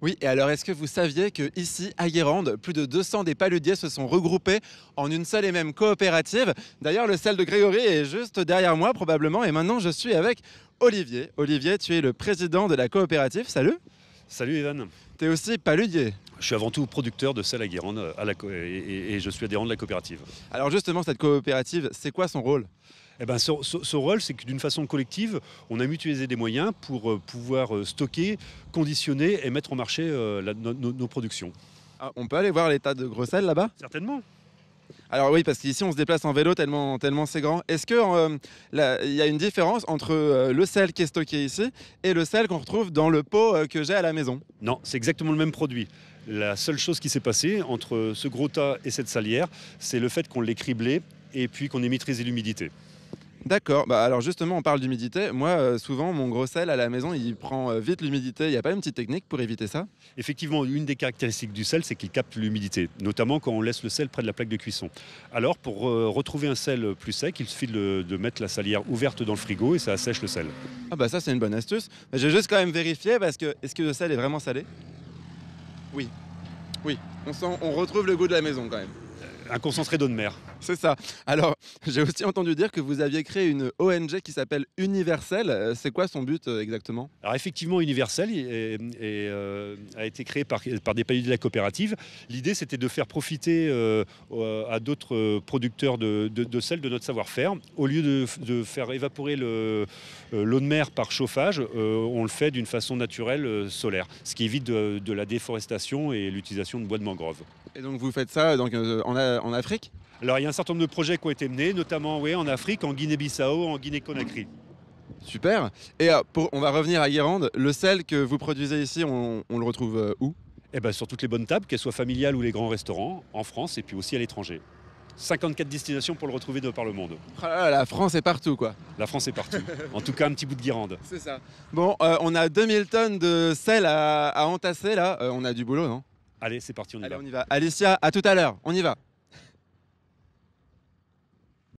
Oui, et alors est-ce que vous saviez que ici à Guérande, plus de 200 des paludiers se sont regroupés en une seule et même coopérative? D'ailleurs, le sel de Grégory est juste derrière moi probablement, et maintenant je suis avec Olivier. Olivier, tu es le président de la coopérative, salut. Salut Evan, Tu es aussi paludier. je suis avant tout producteur de sel à Guérande et je suis adhérent de la coopérative. Alors justement, cette coopérative, c'est quoi son rôle? Eh ben, ce rôle, c'est que d'une façon collective, on a mutualisé des moyens pour pouvoir stocker, conditionner et mettre en marché nos productions. Ah, on peut aller voir les tas de gros sel là-bas? Certainement. Alors oui, parce qu'ici on se déplace en vélo tellement c'est grand. Est-ce que il y a une différence entre le sel qui est stocké ici et le sel qu'on retrouve dans le pot que j'ai à la maison? Non, c'est exactement le même produit. La seule chose qui s'est passée entre ce gros tas et cette salière, c'est le fait qu'on l'ait criblé et puis qu'on ait maîtrisé l'humidité. D'accord, bah alors justement on parle d'humidité. Moi souvent mon gros sel à la maison il prend vite l'humidité. Il n'y a pas une petite technique pour éviter ça? Effectivement, une des caractéristiques du sel, c'est qu'il capte l'humidité, notamment quand on laisse le sel près de la plaque de cuisson. Alors, pour retrouver un sel plus sec, il suffit de mettre la salière ouverte dans le frigo et ça assèche le sel. Ah bah ça c'est une bonne astuce. Mais j'ai juste quand même vérifié parce que est-ce que le sel est vraiment salé? Oui, oui. On retrouve le goût de la maison quand même. Un concentré d'eau de mer. C'est ça. Alors, j'ai aussi entendu dire que vous aviez créé une ONG qui s'appelle Universel. C'est quoi son but exactement? Alors effectivement, Universel a été créé par des paludiers de la coopérative. L'idée, c'était de faire profiter à d'autres producteurs de sel de notre savoir-faire. Au lieu de faire évaporer l'eau de mer par chauffage, on le fait d'une façon naturelle solaire, ce qui évite de la déforestation et l'utilisation de bois de mangrove. Et donc vous faites ça donc, en Afrique? Alors il y a un certain nombre de projets qui ont été menés, notamment en Afrique, en Guinée-Bissau, en Guinée-Conakry. Super. Et on va revenir à Guérande. Le sel que vous produisez ici, on le retrouve où? Eh ben, sur toutes les bonnes tables, qu'elles soient familiales ou les grands restaurants, en France et puis aussi à l'étranger. 54 destinations pour le retrouver de par le monde. Ah là là, la France est partout quoi. La France est partout. En tout cas, un petit bout de Guérande. C'est ça. Bon, on a 2000 tonnes de sel à entasser là. On a du boulot, non? Allez, c'est parti, on y Allez, va. on y va. Alicia, à tout à l'heure. On y va.